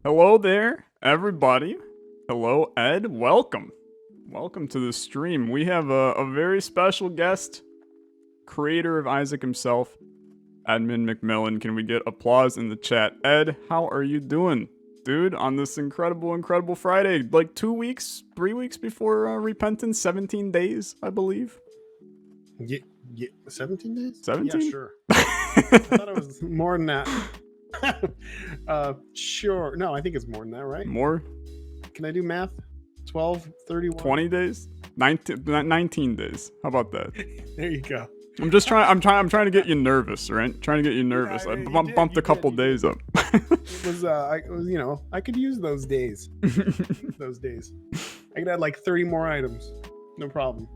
Hello there, everybody. Hello, Ed. Welcome. Welcome to the stream. We have a very special guest, creator of Isaac himself, Edmund McMillen. Can we get applause in the chat? Ed, how are you doing, dude, on this incredible Friday? Like 2 weeks, 3 weeks before Repentance, 17 days, I believe. Yeah, 17 days? 17? Yeah, sure. I thought it was more than that. Sure. No, I think it's more than that, right? More? Can I do math? 12, 31? 20 days? 19 days. How about that? There you go. I'm trying to get you nervous, right? Trying to get you nervous. Yeah, I bumped a couple days up. It was, I could use those days. I could add like 30 more items. No problem.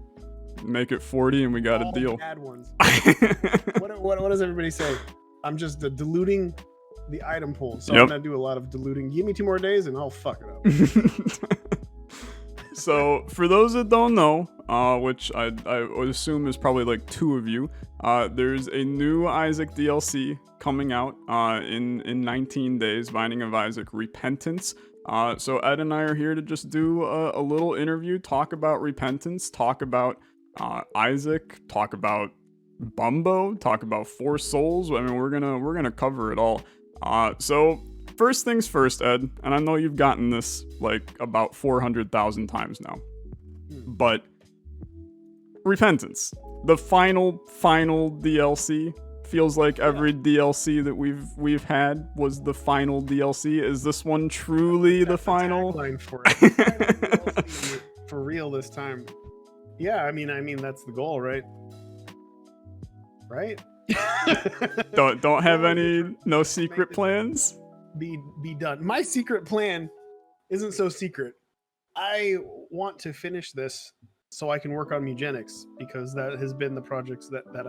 Make it 40 and we got All a deal. Bad ones. What does everybody say? I'm just diluting the item pool. So I'm going to do a lot of diluting. Give me 2 more days and I'll fuck it up. So, for those that don't know, which I would assume is probably like 2 of you, there's a new Isaac DLC coming out in 19 days, Binding of Isaac Repentance. So Ed and I are here to just do a little interview, talk about Repentance, talk about Isaac, talk about Bumbo, talk about 4 Souls. I mean, we're gonna cover it all. So first things first, Ed, and I know you've gotten this like about 400,000 times now, but Repentance, the final DLC, feels like every DLC that we've had was the final DLC. Is this one truly the final? For it. For real this time. Yeah, I mean that's the goal, right? Right? don't have no secret plans? Be done. My secret plan isn't so secret. I want to finish this so I can work on Mugenics, because that has been the projects that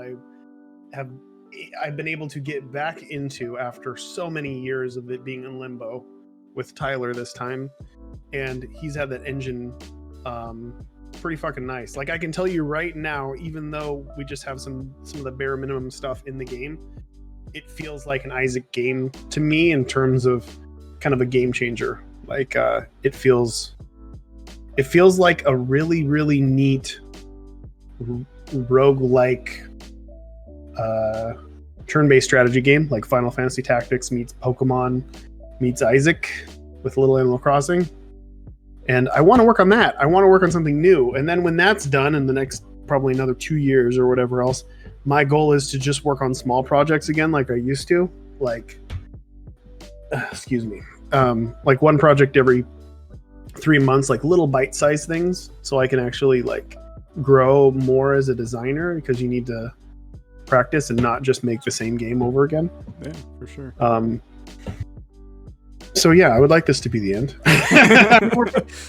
I've been able to get back into after so many years of it being in limbo with Tyler this time. And he's had that engine pretty fucking nice. Like, I can tell you right now, even though we just have some of the bare minimum stuff in the game, it feels like an Isaac game to me in terms of kind of a game changer. Like, it feels like a really neat roguelike turn-based strategy game, like Final Fantasy Tactics meets Pokemon meets Isaac with a little Animal Crossing. And I want to work on that. I want to work on something new. And then when that's done in the next probably another 2 years or whatever else, my goal is to just work on small projects again like I used to. Like, like one project every 3 months, like little bite-sized things, so I can actually like grow more as a designer, because you need to practice and not just make the same game over again. Yeah, for sure. So yeah, I would like this to be the end.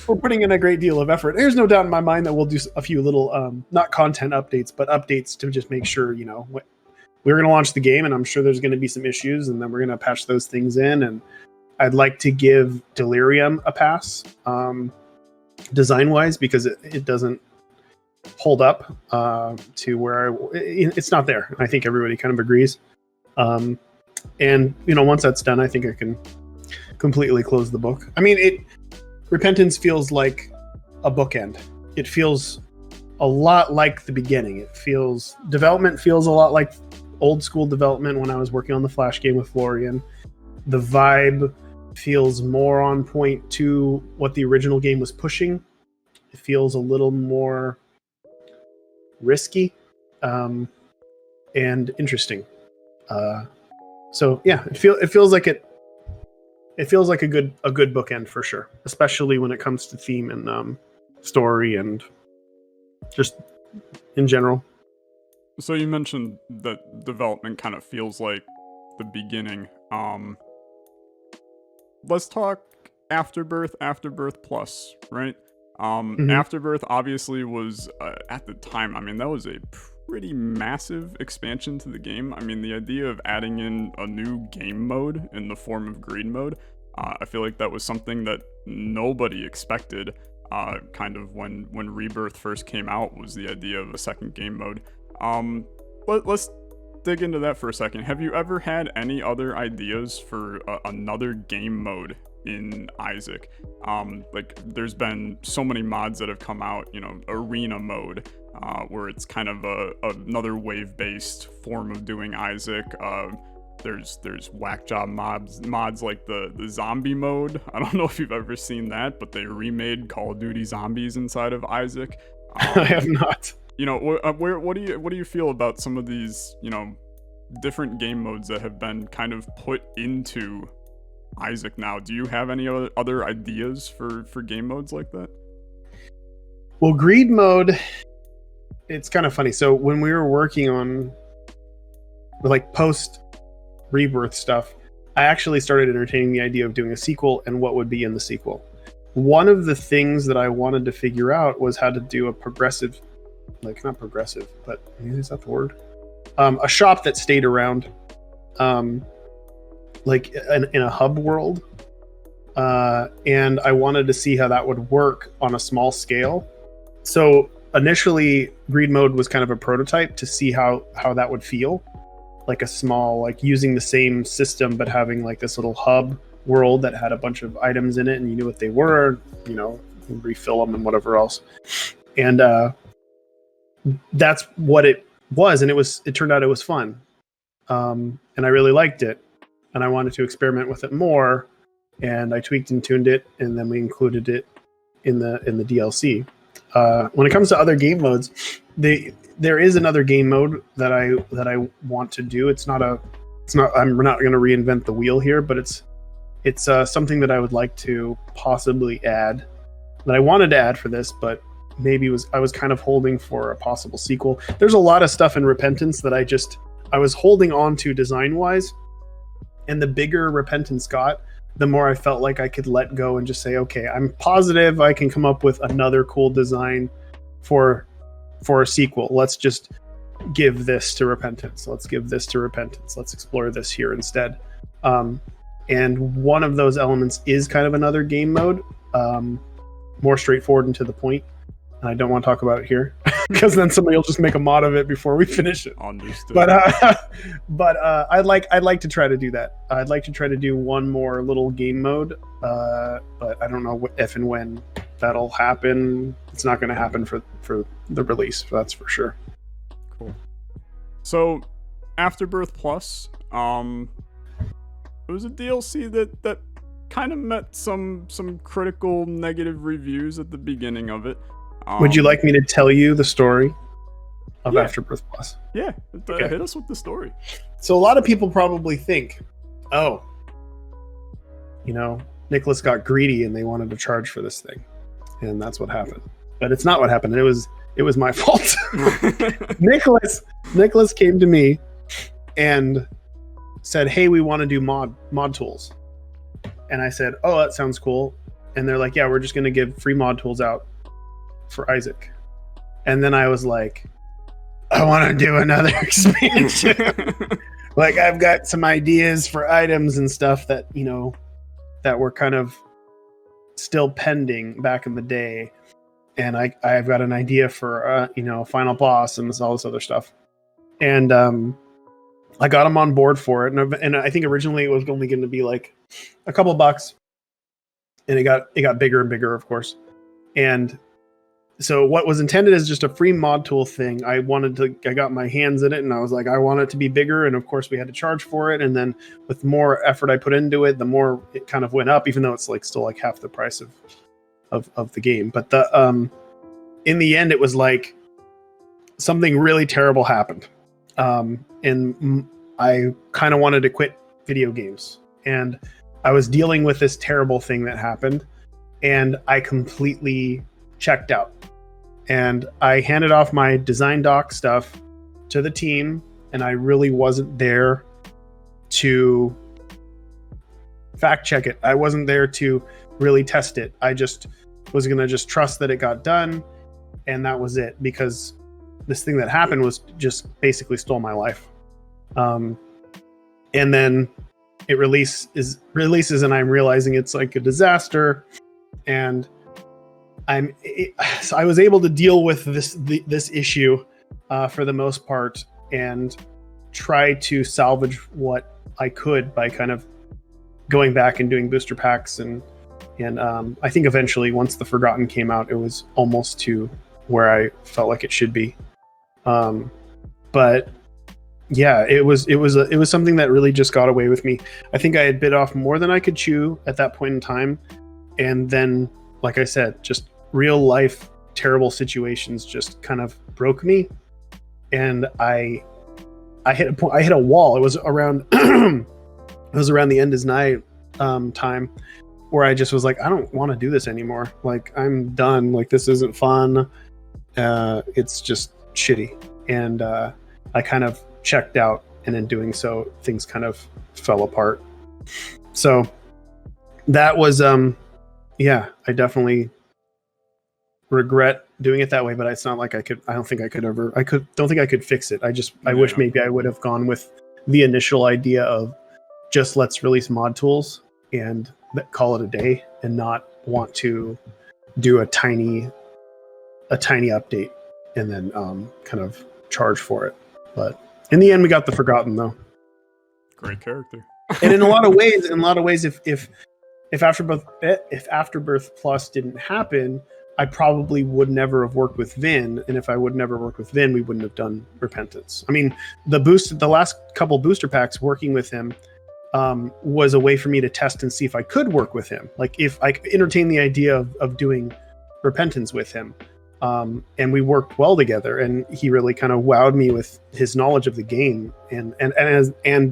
we're putting in a great deal of effort. There's no doubt in my mind that we'll do a few little, not content updates, but updates to just make sure, we're going to launch the game, and I'm sure there's going to be some issues, and then we're going to patch those things in. And I'd like to give Delirium a pass, design-wise, because it doesn't hold up to where it's not there. I think everybody kind of agrees. And once that's done, I think I can completely close the book. I mean, Repentance feels like a bookend. It feels a lot like the beginning. Development feels a lot like old school development when I was working on the Flash game with Florian. The vibe feels more on point to what the original game was pushing. It feels a little more risky and interesting. So yeah, it feels like a good bookend for sure, especially when it comes to theme and story and just in general. So you mentioned that development kind of feels like the beginning. Let's talk Afterbirth Plus, right? Afterbirth obviously was, at the time, I mean, that was a pretty massive expansion to the game. I mean, the idea of adding in a new game mode in the form of greed mode, I feel like that was something that nobody expected, kind of when Rebirth first came out, was the idea of a second game mode. Let's dig into that for a second. Have you ever had any other ideas for another game mode in Isaac? Like, there's been so many mods that have come out, you know, arena mode, where it's kind of another wave-based form of doing Isaac. There's whack job mods like the zombie mode. I don't know if you've ever seen that, but they remade Call of Duty Zombies inside of Isaac. I have not. You know, what do you feel about some of these, you know, different game modes that have been kind of put into Isaac now? Do you have any other ideas for game modes like that? Well, greed mode, it's kind of funny. So when we were working on like post Rebirth stuff, I actually started entertaining the idea of doing a sequel and what would be in the sequel. One of the things that I wanted to figure out was how to do a progressive, like not progressive, but is that the word? A shop that stayed around, like in a hub world. And I wanted to see how that would work on a small scale. So initially, greed mode was kind of a prototype to see how that would feel. Like a small, like using the same system, but having like this little hub world that had a bunch of items in it and you knew what they were, you know, refill them and whatever else. And that's what it was. And it turned out it was fun. And I really liked it. And I wanted to experiment with it more. And I tweaked and tuned it. And then we included it in the DLC. When it comes to other game modes, there is another game mode that I want to do. I'm not going to reinvent the wheel here, but it's something that I would like to possibly add, that I wanted to add for this, but maybe I was kind of holding for a possible sequel. There's a lot of stuff in Repentance that I was holding on to design wise, and the bigger Repentance got, the more I felt like I could let go and just say, okay, I'm positive I can come up with another cool design for a sequel. Let's just give this to Repentance. Let's give this to Repentance. Let's explore this here instead. And one of those elements is kind of another game mode, more straightforward and to the point. And I don't want to talk about it here because then somebody will just make a mod of it before we finish it. Understood. But I'd like to try to do that. I'd like to try to do one more little game mode, but I don't know if and when that'll happen. It's not going to happen for the release, that's for sure. Cool. So, Afterbirth Plus, it was a DLC that kind of met some critical negative reviews at the beginning of it. Would you like me to tell you the story of Afterbirth Plus? Yeah, Okay. Hit us with the story. So a lot of people probably think, oh, you know, Nicholas got greedy and they wanted to charge for this thing, and that's what happened. But it's not what happened. It was my fault. Nicholas came to me and said, "Hey, we want to do mod tools," and I said, "Oh, that sounds cool." And they're like, "Yeah, we're just going to give free mod tools out for Isaac." And then I was like, I want to do another expansion. Like, I've got some ideas for items and stuff that, you know, that were kind of still pending back in the day. And I've got an idea for, you know, final boss and all this other stuff. And I got him on board for it. And I think originally it was only going to be like a couple bucks. And it got bigger and bigger, of course. And so what was intended as just a free mod tool thing, I got my hands in it and I was like, I want it to be bigger. And of course we had to charge for it. And then with more effort I put into it, the more it kind of went up, even though it's like still like half the price of the game. But in the end, it was like something really terrible happened. And I kind of wanted to quit video games, and I was dealing with this terrible thing that happened, and I completely checked out. And I handed off my design doc stuff to the team, and I really wasn't there to fact check it. I wasn't there to really test it. I just was going to just trust that it got done, and that was it, because this thing that happened was just basically stole my life. And then it releases and I'm realizing it's like a disaster, and so I was able to deal with this issue for the most part, and try to salvage what I could by kind of going back and doing booster packs, and I think eventually once the Forgotten came out, it was almost to where I felt like it should be. But yeah, it was something that really just got away with me. I think I had bit off more than I could chew at that point in time, and then, like I said, just real life terrible situations just kind of broke me, and I hit a wall. It was around the End is Nigh time, where I just was like, I don't want to do this anymore. Like, I'm done. Like, this isn't fun. It's just shitty. And I kind of checked out, and in doing so, things kind of fell apart. So that was, I definitely regret doing it that way, but it's not like I don't think I could fix it. I wish maybe I would have gone with the initial idea of just let's release mod tools and call it a day, and not want to do a tiny update and then kind of charge for it. But in the end, we got the Forgotten, though. Great character. And in a lot of ways, if Afterbirth Plus didn't happen, I probably would never have worked with Vin, and if I would never work with Vin, we wouldn't have done Repentance. I mean, the last couple booster packs working with him was a way for me to test and see if I could work with him. Like, if I could entertain the idea of doing Repentance with him. And we worked well together, and he really kind of wowed me with his knowledge of the game and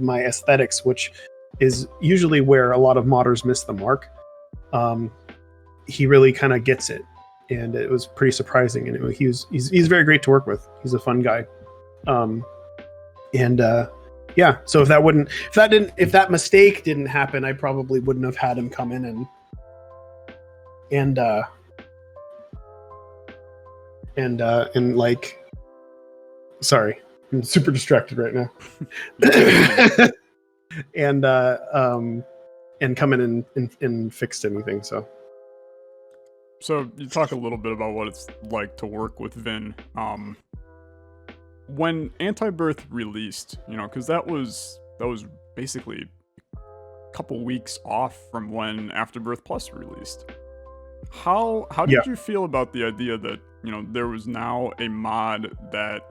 my aesthetics, which is usually where a lot of modders miss the mark. He really kind of gets it, and it was pretty surprising. And he's very great to work with. He's a fun guy. So if that mistake didn't happen, I probably wouldn't have had him come in and like, sorry, I'm super distracted right now. and come in and fixed anything. So you talk a little bit about what it's like to work with Vin. When Antibirth released, because that was basically a couple weeks off from when Afterbirth Plus released. How did you feel about the idea that there was now a mod that,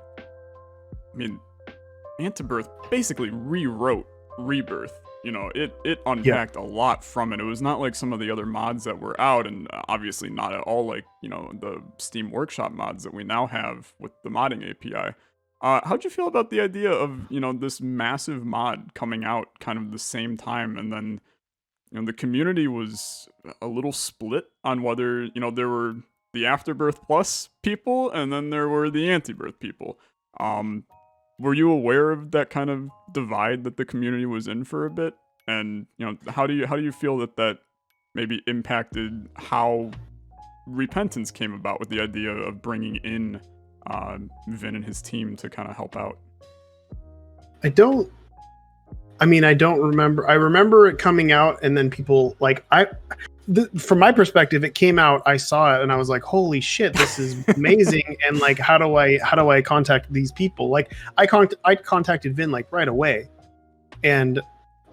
Antibirth basically rewrote Rebirth. It unpacked a lot from it. It was not like some of the other mods that were out, and obviously not at all like, the Steam Workshop mods that we now have with the modding API. How'd you feel about the idea of, this massive mod coming out kind of the same time, and then, the community was a little split on whether, there were the Afterbirth Plus people, and then there were the Antibirth people. Were you aware of that kind of divide that the community was in for a bit? And how do you feel that maybe impacted how Repentance came about with the idea of bringing in Vin and his team to kind of help out? I don't remember. I remember it coming out, and then people from my perspective, it came out, I saw it, and I was like, holy shit, this is amazing. And like, how do I contact these people? Like, I contacted Vin like right away. And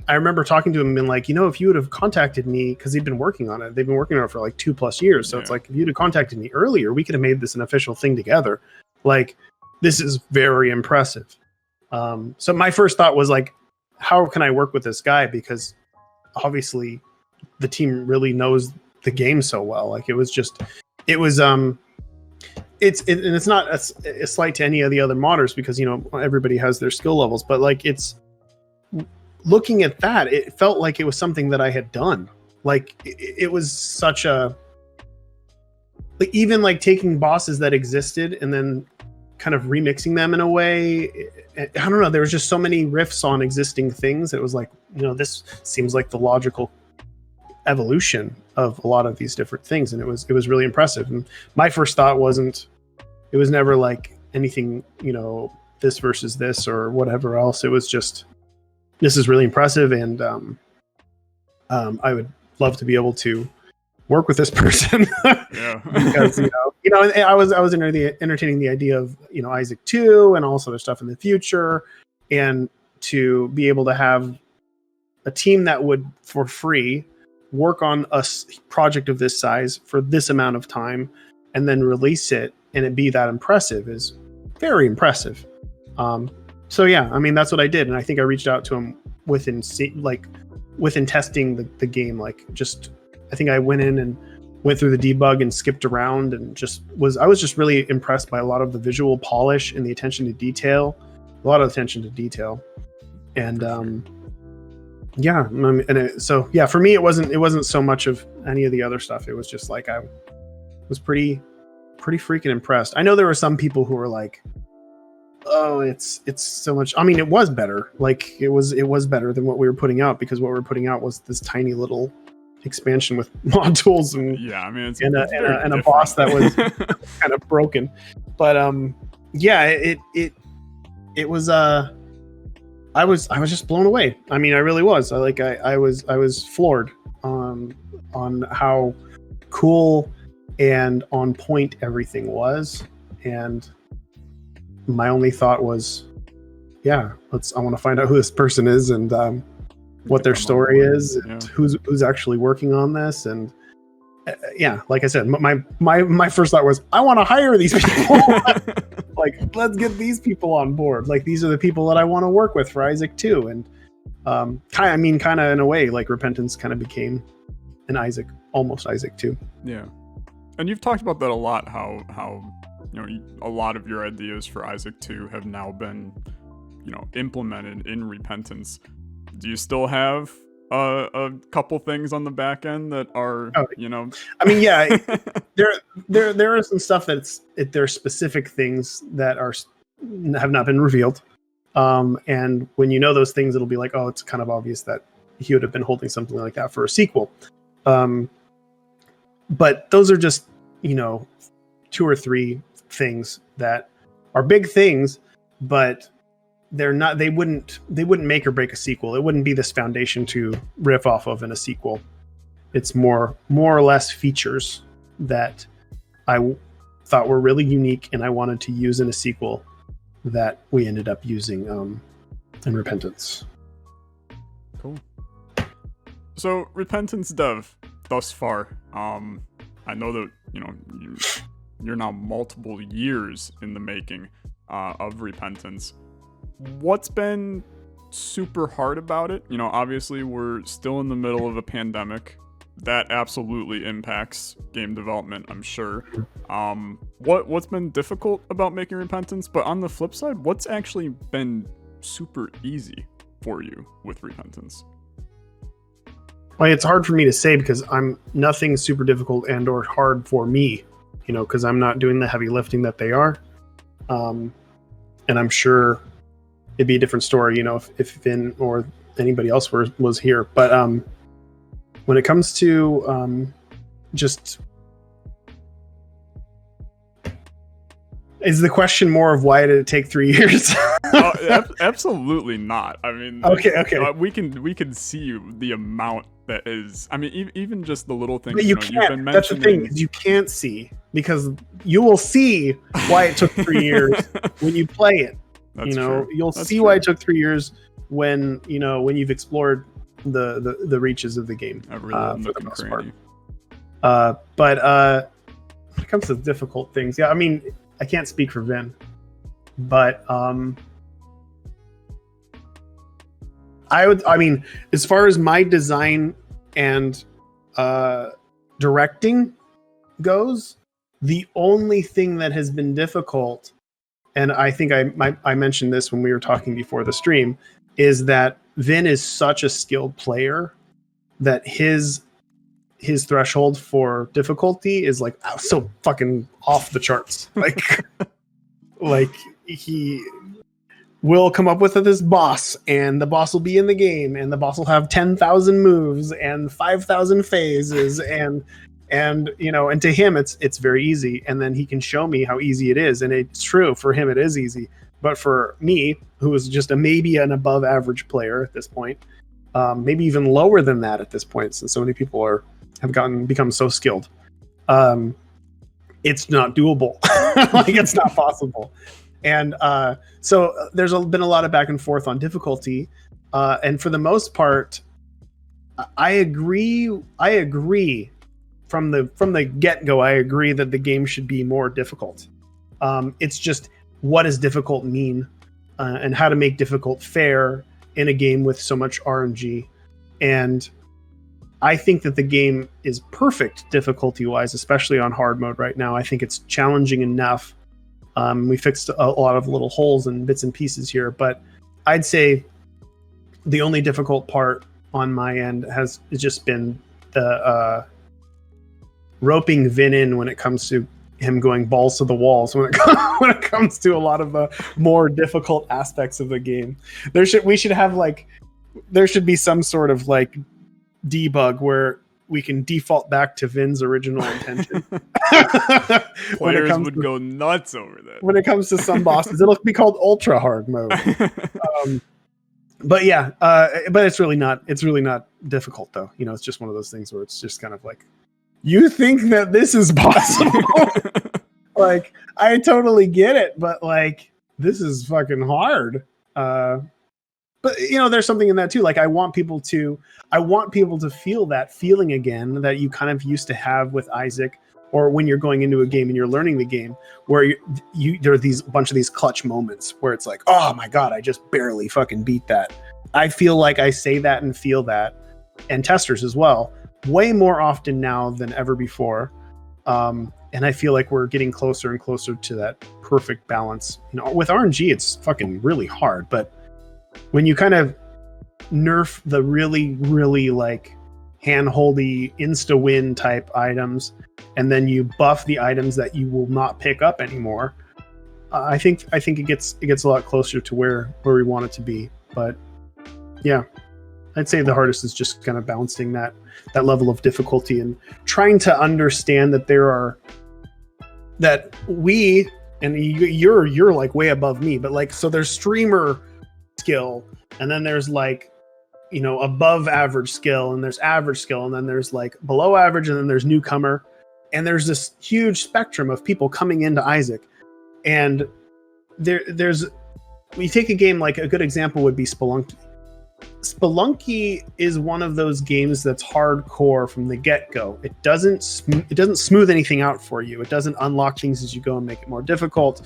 I remember talking to him and being like, if you would have contacted me, because he'd been working on it. They've been working on it for like 2+ years. So It's like, if you'd have contacted me earlier, we could have made this an official thing together. Like, this is very impressive. So my first thought was like, how can I work with this guy? Because obviously the team really knows the game so well. Like, it's not a slight to any of the other modders, because everybody has their skill levels, but like, it's looking at that, it felt like it was something that I had done. Like, it was such a, like, even like taking bosses that existed and then kind of remixing them in a way. I don't know, there was just so many riffs on existing things. It was like, this seems like the logical evolution of a lot of these different things, and it was really impressive. And my first thought it was never like anything, this versus this or whatever else. It was just, this is really impressive, and I would love to be able to work with this person. Yeah. Because I was entertaining the idea of Isaac 2 and also their stuff in the future, and to be able to have a team that would for free work on a project of this size for this amount of time and then release it and it be that impressive is very impressive. So yeah, I mean, that's what I did. And I think I reached out to him within testing the game. I think I went in and went through the debug and skipped around and I was just really impressed by a lot of the visual polish and the attention to detail, And so for me, it wasn't so much of any of the other stuff. It was just like, I was pretty freaking impressed. I know there were some people who were like, oh, it's so much. I mean, it was better. Like it was better than what we were putting out, because what we were putting out was this tiny little expansion with mod tools and a boss that was kind of broken. But it was I was just blown away. I mean, I really was. I was floored on how cool and on point everything was. And my only thought was, I want to find out who this person is and what their story is, and who's actually working on this. And like I said, my first thought was, I want to hire these people. Like, let's get these people on board. Like, these are the people that I want to work with for Isaac 2. And kind of in a way, like Repentance kind of became an almost Isaac 2. Yeah. And you've talked about that a lot, how a lot of your ideas for Isaac 2 have now been, implemented in Repentance. Do you still have a couple things on the back end that are, I mean, yeah, there are some stuff there's specific things that have not been revealed. And when you know those things, it'll be like, oh, it's kind of obvious that he would have been holding something like that for a sequel. But those are just, 2 or 3 things that are big things, but they're not, they wouldn't make or break a sequel. It wouldn't be this foundation to riff off of in a sequel. It's more or less features that I thought were really unique and I wanted to use in a sequel that we ended up using in Repentance. Cool. So Repentance dev thus far, I know that you're now multiple years in the making of Repentance. What's been super hard about it? Obviously we're still in the middle of a pandemic. That absolutely impacts game development, I'm sure. What's been difficult about making Repentance? But on the flip side, what's actually been super easy for you with Repentance? Well, it's hard for me to say because nothing super difficult and or hard for me, because I'm not doing the heavy lifting that they are. And I'm sure it'd be a different story, if Vin or anybody else was here. But when it comes to is the question more of why did it take 3 years? Absolutely not. I mean, okay. We can see the amount that is. I mean, even just the little things. But you can't. You've been mentioning. That's the thing, is you can't see, because you will see why it took 3 years when you play it. That's true. You'll see why it took 3 years when you've explored the reaches of the game for the most part. But when it comes to difficult things, I mean, I can't speak for Vin, but I mean, as far as my design and directing goes, the only thing that has been difficult, and I think I mentioned this when we were talking before the stream, is that Vin is such a skilled player that his threshold for difficulty is like so fucking off the charts. Like he will come up with this boss, and the boss will be in the game, and the boss will have 10,000 moves and 5,000 phases, and to him it's very easy, and then he can show me how easy it is, and it's true, for him it is easy. But for me, who is just maybe an above average player at this point, maybe even lower than that at this point, since so many people have become so skilled, it's not doable. Like, it's not possible. And so there's been a lot of back and forth on difficulty, and for the most part, I agree from the get-go. I agree that the game should be more difficult. It's just, what does difficult mean, and how to make difficult fair in a game with so much RNG. And I think that the game is perfect difficulty-wise, especially on hard mode right now. I think it's challenging enough. We fixed a lot of little holes and bits and pieces here, but I'd say the only difficult part on my end has just been the roping Vin in when it comes to him going balls to the walls when it comes to a lot of the more difficult aspects of the game. There should be some sort of like debug where we can default back to Vin's original intention. Players would go nuts over that. When it comes to some bosses, it'll be called ultra hard mode. But yeah, but it's really not difficult though. You know, it's just one of those things where it's just kind of like, you think that this is possible? Like, I totally get it, but like, this is fucking hard. But you know, there's something in that too. Like, I want people to feel that feeling again that you kind of used to have with Isaac, or when you're going into a game and you're learning the game, where there are these bunch of these clutch moments where it's like, oh my god, I just barely fucking beat that. I feel like I say that and feel that, and testers as well, way more often now than ever before. And I feel like we're getting closer and closer to that perfect balance. You know, with RNG, it's fucking really hard, but when you kind of nerf the really, really like hand-holdy insta-win type items, and then you buff the items that you will not pick up anymore, I think it gets a lot closer to where we want it to be. But yeah, I'd say the hardest is just kind of balancing that level of difficulty and trying to understand that we, and you're like way above me, but like, so there's streamer skill, and then there's like, you know, above average skill, and there's average skill, and then there's like below average, and then there's newcomer, and there's this huge spectrum of people coming into Isaac. And there's we take a game, like a good example would be Spelunky. Spelunky is one of those games that's hardcore from the get-go. It doesn't smooth anything out for you. It doesn't unlock things as you go and make it more difficult,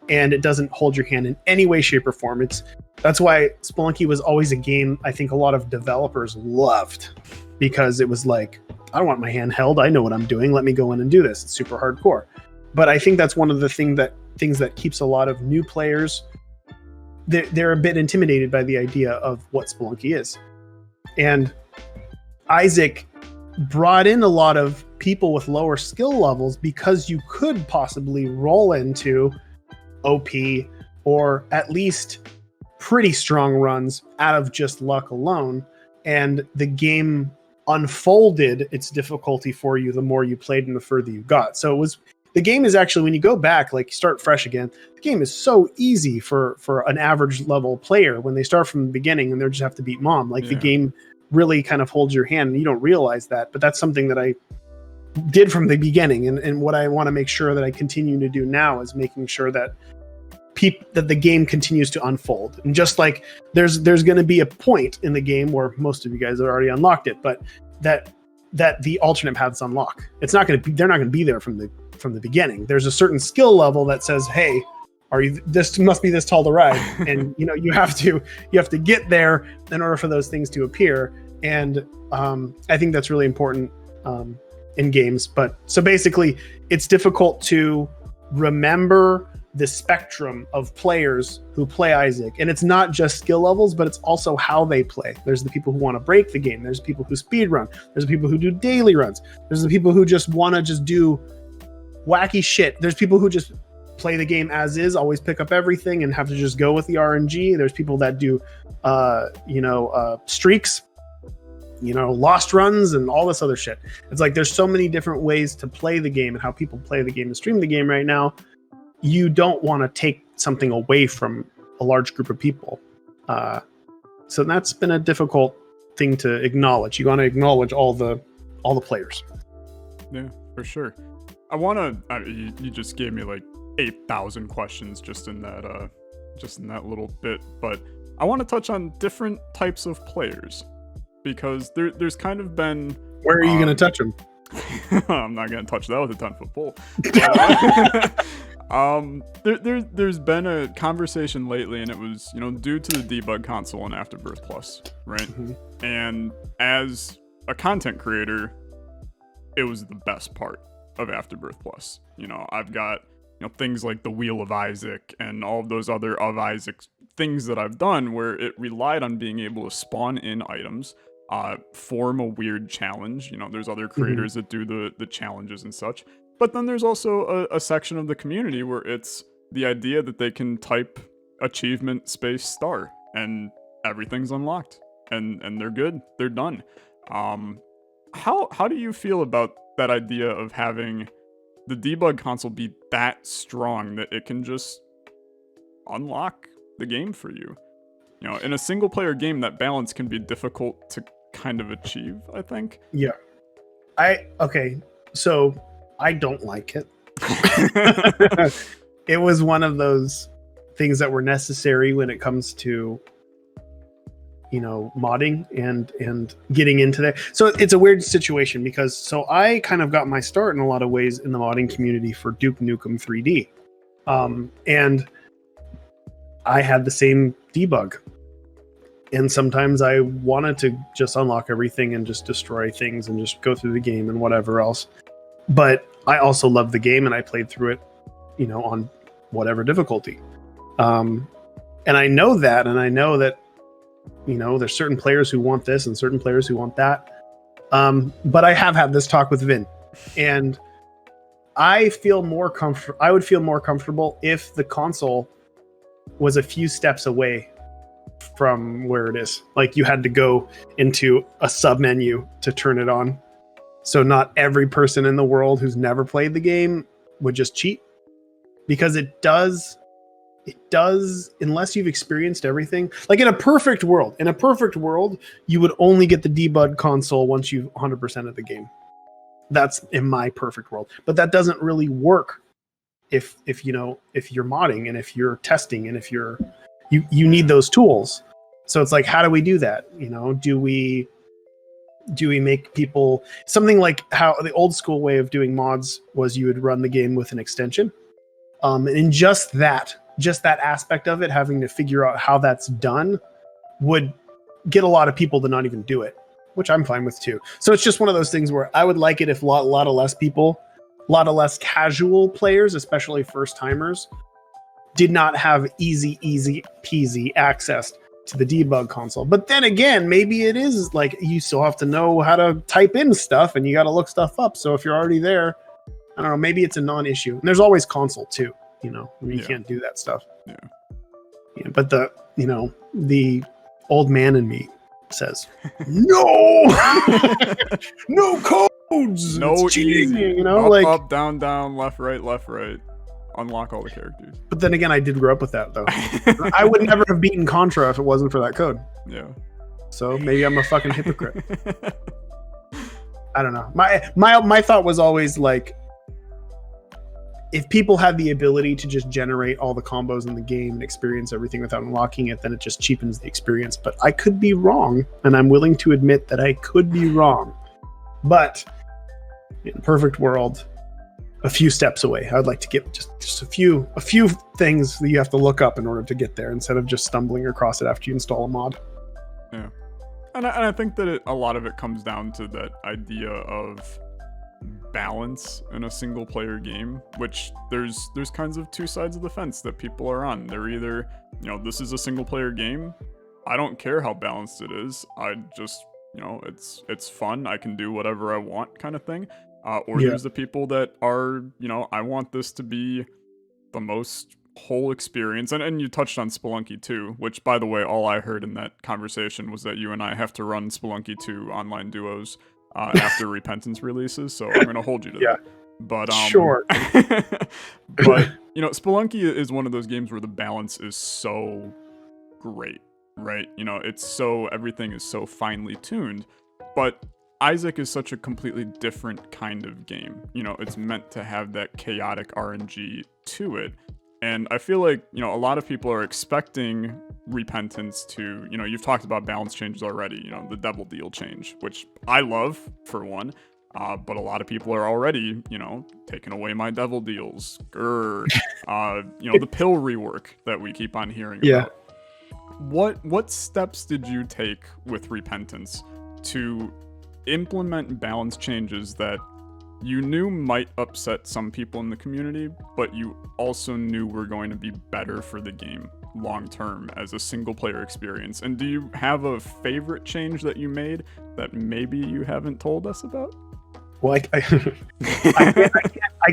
and it doesn't hold your hand in any way, shape, or form. That's why Spelunky was always a game I think a lot of developers loved, because it was like, I don't want my hand held. I know what I'm doing. Let me go in and do this. It's super hardcore. But I think that's one of the things that keeps a lot of new players. They're a bit intimidated by the idea of what Spelunky is. And Isaac brought in a lot of people with lower skill levels because you could possibly roll into OP or at least pretty strong runs out of just luck alone. And the game unfolded its difficulty for you the more you played and the further you got. So the game is actually, when you go back, like start fresh again, the game is so easy for an average level player when they start from the beginning and they just have to beat mom. Like, the game really kind of holds your hand, and you don't realize that. But that's something that I did from the beginning. And what I want to make sure that I continue to do now is making sure that that the game continues to unfold. And just like there's going to be a point in the game where most of you guys have already unlocked it, but that the alternate paths unlock. It's not going to be, they're not going to be there from the beginning. There's a certain skill level that says, hey, this must be this tall to ride. And you know, you have to get there in order for those things to appear. And I think that's really important in games. But so basically, it's difficult to remember the spectrum of players who play Isaac. And it's not just skill levels, but it's also how they play. There's the people who want to break the game. There's people who speed run. There's the people who do daily runs. There's the people who just want to just do wacky shit. There's people who just play the game as is, always pick up everything and have to just go with the RNG. There's people that do streaks, lost runs and all this other shit. It's like there's so many different ways to play the game and how people play the game and stream the game right now. You don't want to take something away from a large group of people. So that's been a difficult thing to acknowledge. You want to acknowledge all the players. Yeah, for sure. I want to, you just gave me like 8,000 questions just in that little bit. But I want to touch on different types of players, because there's kind of been. Where are you going to touch them? I'm not going to touch that with a 10-foot pole. But, there's been a conversation lately, and it was, due to the debug console and Afterbirth Plus, right? Mm-hmm. And as a content creator, it was the best part of Afterbirth Plus. I've got things like the Wheel of Isaac and all of those other of Isaac things that I've done where it relied on being able to spawn in items, form a weird challenge. There's other creators that do the challenges and such. But then there's also a section of the community where it's the idea that they can type achievement space star and everything's unlocked and they're good. They're done. How do you feel about that idea of having the debug console be that strong that it can just unlock the game for you? In a single player game, that balance can be difficult to kind of achieve, I think. Yeah. So I don't like it. It was one of those things that were necessary when it comes to modding and getting into that. So it's a weird situation because I kind of got my start in a lot of ways in the modding community for Duke Nukem 3D. And I had the same debug. And sometimes I wanted to just unlock everything and just destroy things and just go through the game and whatever else. But I also loved the game and I played through it, on whatever difficulty. And I know that, there's certain players who want this and certain players who want that. But I have had this talk with Vin, and I would feel more comfortable if the console was a few steps away from where it is. Like you had to go into a sub menu to turn it on. So not every person in the world who's never played the game would just cheat, because it does, unless you've experienced everything. Like in a perfect world, you would only get the debug console once you've 100% of the game. That's in my perfect world. But that doesn't really work if you're modding and if you're testing and if you need those tools. So it's like, how do we do that? Do we make people something like how the old school way of doing mods was you would run the game with an extension? And just that aspect of it, having to figure out how that's done, would get a lot of people to not even do it, which I'm fine with too. So it's just one of those things where I would like it if a lot of less people, a lot of less casual players, especially first timers, did not have easy peasy access to the debug console. But then again, maybe it is like you still have to know how to type in stuff and you got to look stuff up. So if you're already there, I don't know, maybe it's a non-issue. And there's always console too, you can't do that stuff. Yeah. But the old man in me says, no, no codes, no it's cheating, easy. Up, down, left, right. Unlock all the characters. But then again, I did grow up with that though. I would never have beaten Contra if it wasn't for that code. Yeah. So maybe I'm a fucking hypocrite. I don't know. My thought was always like, if people had the ability to just generate all the combos in the game and experience everything without unlocking it, then it just cheapens the experience. But I could be wrong, and I'm willing to admit that I could be wrong. But in a perfect world, a few steps away. I'd like to get just a few things that you have to look up in order to get there, instead of just stumbling across it after you install a mod. Yeah, and I think that a lot of it comes down to that idea of balance in a single player game, which there's kinds of two sides of the fence that people are on. They're either, this is a single player game, I don't care how balanced it is, I just, it's fun, I can do whatever I want kind of thing. Or there's the people that are, I want this to be the most whole experience. And you touched on Spelunky 2, which, by the way, all I heard in that conversation was that you and I have to run Spelunky 2 online duos after Repentance releases. So I'm going to hold you to that. But sure. But, Spelunky is one of those games where the balance is so great, right? Everything is so finely tuned. But Isaac is such a completely different kind of game. You know, it's meant to have that chaotic RNG to it. And I feel like, you know, a lot of people are expecting Repentance to, you know, you've talked about balance changes already, you know, the devil deal change, which I love, for one. But a lot of people are already, you know, taking away my devil deals. You know, the pill rework that we keep on hearing about. What steps did you take with Repentance to implement balance changes that you knew might upset some people in the community, but you also knew were going to be better for the game long term as a single player experience? And do you have a favorite change that you made that maybe you haven't told us about? Well, I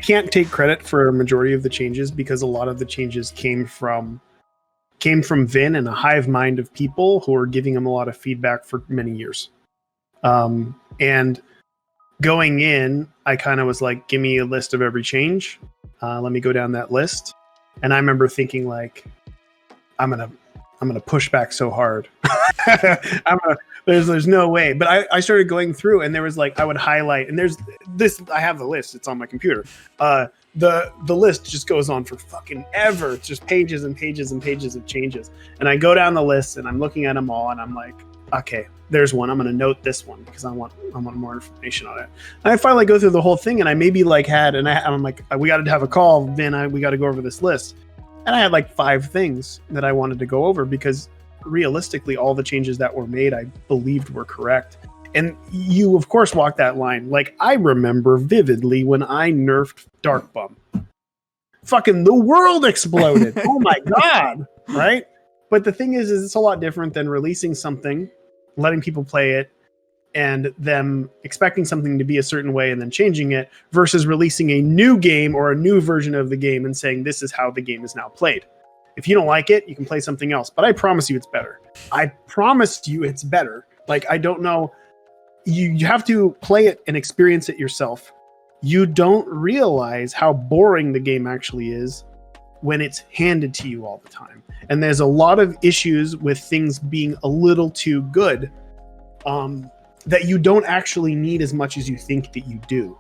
can't take credit for a majority of the changes because a lot of the changes came from Vin and a hive mind of people who were giving him a lot of feedback for many years. And going in, I kind of was like, give me a list of every change. Let me go down that list. And I remember thinking like, I'm gonna push back so hard. There's no way. But I started going through, and there was like, I would highlight, and there's this, I have the list, it's on my computer. The list just goes on for fucking ever. It's just pages and pages and pages of changes. And I go down the list and I'm looking at them all and I'm like, okay, there's one. I'm going to note this one because I want more information on it. And I finally go through the whole thing and I maybe like I'm like, we got to have a call, Vin, we got to go over this list. And I had like 5 things that I wanted to go over because realistically, all the changes that were made, I believed were correct. And you, of course, walk that line. Like, I remember vividly when I nerfed Dark Bum. Fucking the world exploded. Oh my God. Right? But the thing is it's a lot different than releasing something, letting people play it, and them expecting something to be a certain way and then changing it, versus releasing a new game or a new version of the game and saying, this is how the game is now played. If you don't like it, you can play something else. But I promise you it's better. I promised you it's better. Like, I don't know. You have to play it and experience it yourself. You don't realize how boring the game actually is when it's handed to you all the time. And there's a lot of issues with things being a little too good that you don't actually need as much as you think that you do.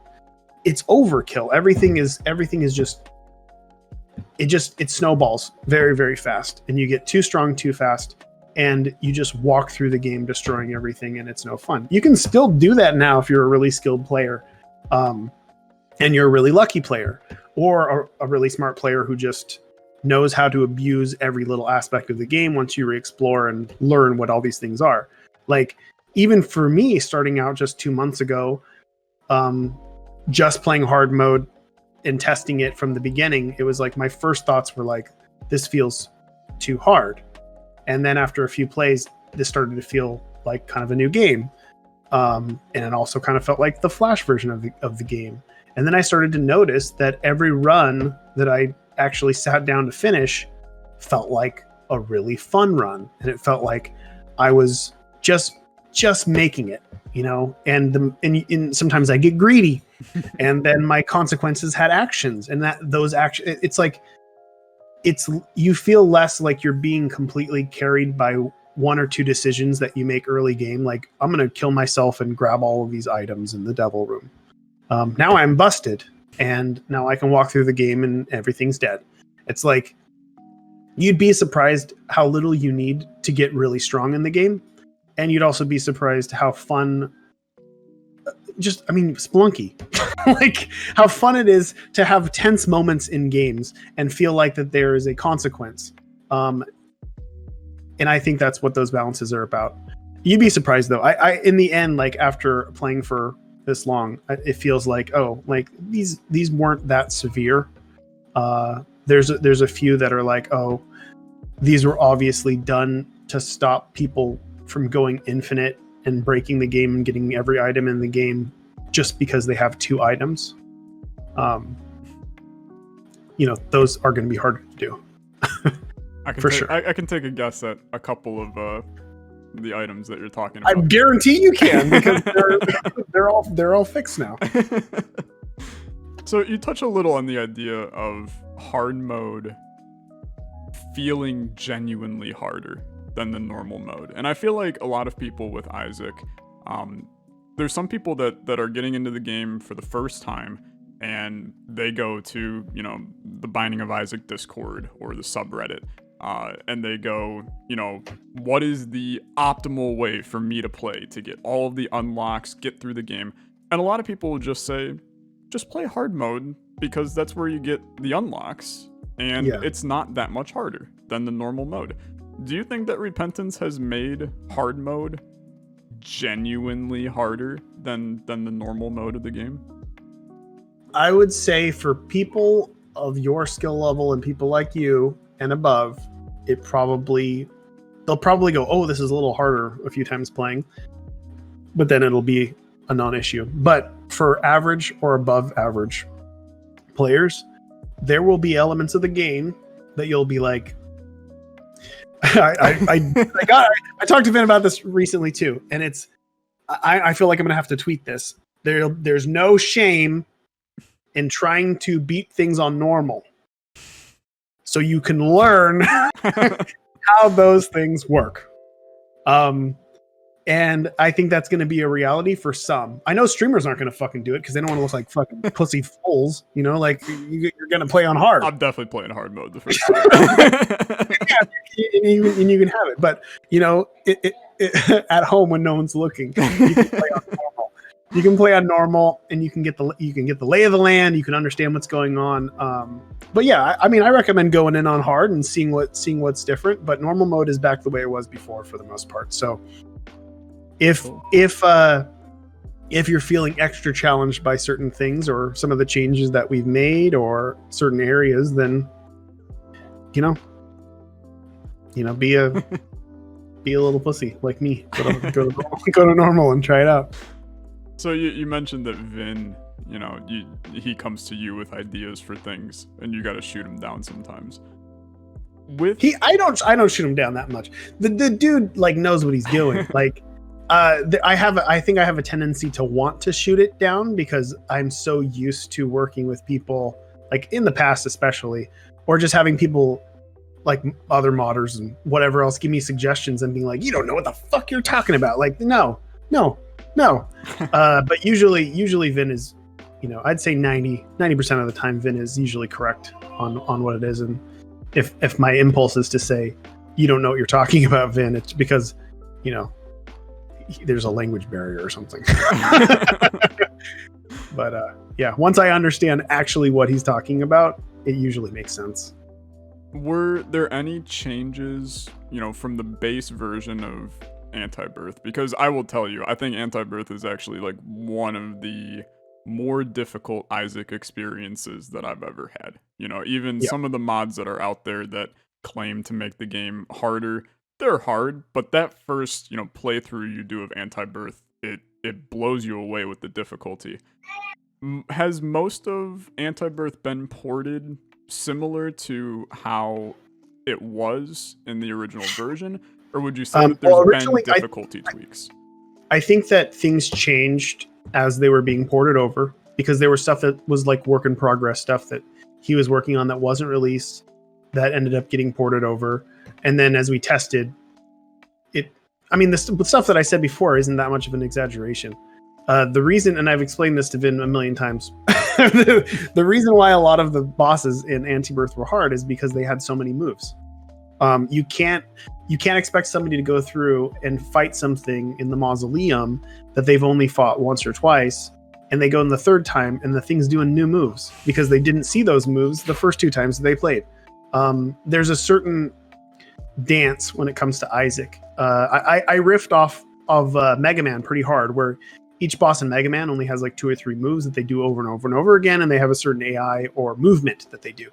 It's overkill. Everything is just it snowballs very, very fast, and you get too strong too fast. And you just walk through the game destroying everything, and it's no fun. You can still do that now if you're a really skilled player, and you're a really lucky player, or a really smart player who just knows how to abuse every little aspect of the game once you re-explore and learn what all these things are. Like, even for me, starting out just 2 months ago, just playing hard mode and testing it from the beginning, it was like my first thoughts were like, this feels too hard. And then after a few plays, this started to feel like kind of a new game. And it also kind of felt like the Flash version of the game. And then I started to notice that every run that I actually sat down to finish felt like a really fun run. And it felt like I was just making it, you know, and sometimes I get greedy and then my consequences had actions, and those actions, you feel less like you're being completely carried by 1 or 2 decisions that you make early game. Like, I'm going to kill myself and grab all of these items in the devil room. Now I'm busted, and now I can walk through the game and everything's dead. It's like, you'd be surprised how little you need to get really strong in the game. And you'd also be surprised how fun, Splunky. Like, how fun it is to have tense moments in games and feel like that there is a consequence. And I think that's what those balances are about. You'd be surprised though. I in the end, like, after playing for this long, it feels like, oh, like these weren't that severe. There's a few that are like, oh, these were obviously done to stop people from going infinite and breaking the game and getting every item in the game just because they have 2 items. Those are going to be harder to do. Sure. I can take a guess at a couple of the items that you're talking about. I guarantee you can, because they're all fixed now. So you touch a little on the idea of hard mode feeling genuinely harder than the normal mode. And I feel like a lot of people with Isaac there's some people that are getting into the game for the first time, and they go to, you know, the Binding of Isaac Discord or the subreddit, and they go, you know, what is the optimal way for me to play to get all of the unlocks, get through the game? And a lot of people will just say, just play hard mode, because that's where you get the unlocks, and it's not that much harder than the normal mode. Do you think that Repentance has made hard mode genuinely harder than the normal mode of the game? I would say for people of your skill level and people like you and above, they'll probably go, oh, this is a little harder a few times playing, but then it'll be a non-issue. But for average or above average players, there will be elements of the game that you'll be like, I talked to Vin about this recently too, and it's I feel like I'm gonna have to tweet this. There's no shame in trying to beat things on normal, so you can learn how those things work. And I think that's going to be a reality for some. I know streamers aren't going to fucking do it because they don't want to look like fucking pussy fools. You know, like you're going to play on hard. I'm definitely playing hard mode the first time. Yeah, and you can have it. But, you know, at home when no one's looking, you can play on normal. You can play on normal, and you can get the lay of the land. You can understand what's going on. But yeah, I mean, I recommend going in on hard and seeing what's different. But normal mode is back the way it was before for the most part. So if you're feeling extra challenged by certain things or some of the changes that we've made or certain areas, then you know, be a little pussy like me. Go to normal and try it out. So you mentioned that Vin, you know, he comes to you with ideas for things, and you got to shoot him down sometimes. I don't shoot him down that much. The dude like knows what he's doing. Like, I think I have a tendency to want to shoot it down because I'm so used to working with people, like in the past especially, or just having people like other modders and whatever else give me suggestions and being like, you don't know what the fuck you're talking about. Like, no. But usually Vin is, you know, I'd say 90% of the time Vin is usually correct on what it is. And if my impulse is to say, you don't know what you're talking about, Vin, it's because, you know, there's a language barrier or something. But yeah, once I understand actually what he's talking about, it usually makes sense. Were there any changes, you know, from the base version of Anti-Birth? Because I will tell you, I think Anti-Birth is actually like one of the more difficult Isaac experiences that I've ever had. You know, even some of the mods that are out there that claim to make the game harder, they're hard, but that first, you know, playthrough you do of Anti-Birth, it blows you away with the difficulty. Has most of Anti-Birth been ported similar to how it was in the original version, or would you say that there's been difficulty tweaks? I think that things changed as they were being ported over, because there was stuff that was like work in progress stuff that he was working on that wasn't released that ended up getting ported over. And then as we tested it, I mean, the stuff that I said before isn't that much of an exaggeration. The reason, and I've explained this to Vin a million times, the reason why a lot of the bosses in Anti-Birth were hard is because they had so many moves. You can't expect somebody to go through and fight something in the mausoleum that they've only fought once or twice, and they go in the third time and the thing's doing new moves because they didn't see those moves the first two times they played. There's a certain dance when it comes to Isaac. I riffed off of Mega Man pretty hard, where each boss in Mega Man only has like 2 or 3 moves that they do over and over and over again, and they have a certain AI or movement that they do.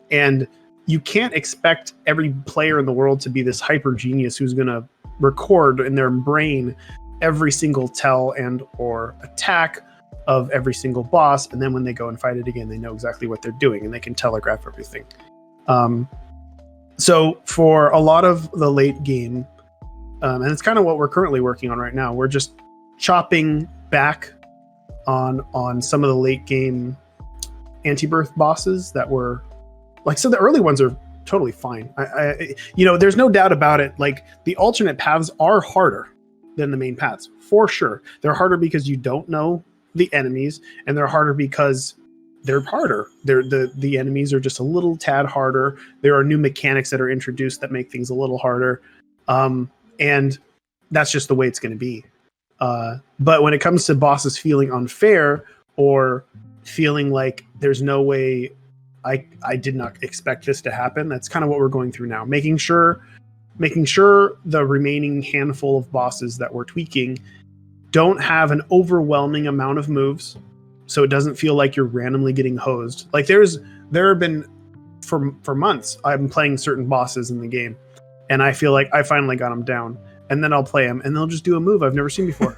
And you can't expect every player in the world to be this hyper genius who's going to record in their brain every single tell and or attack of every single boss, and then when they go and fight it again, they know exactly what they're doing and they can telegraph everything. So for a lot of the late game, and it's kind of what we're currently working on right now, we're just chopping back on some of the late game Anti-Birth bosses that were like, so the early ones are totally fine. I you know, there's no doubt about it. Like, the alternate paths are harder. than the main paths, for sure. They're harder because you don't know the enemies, and they're harder because they're harder. The enemies are just a little tad harder. There are new mechanics that are introduced that make things a little harder, and that's just the way it's going to be. But when it comes to bosses feeling unfair or feeling like there's no way, I did not expect this to happen, that's kind of what we're going through now. Making sure the remaining handful of bosses that we're tweaking don't have an overwhelming amount of moves, so it doesn't feel like you're randomly getting hosed. Like there have been for months I'm playing certain bosses in the game, and I feel like I finally got them down, and then I'll play them, and they'll just do a move I've never seen before,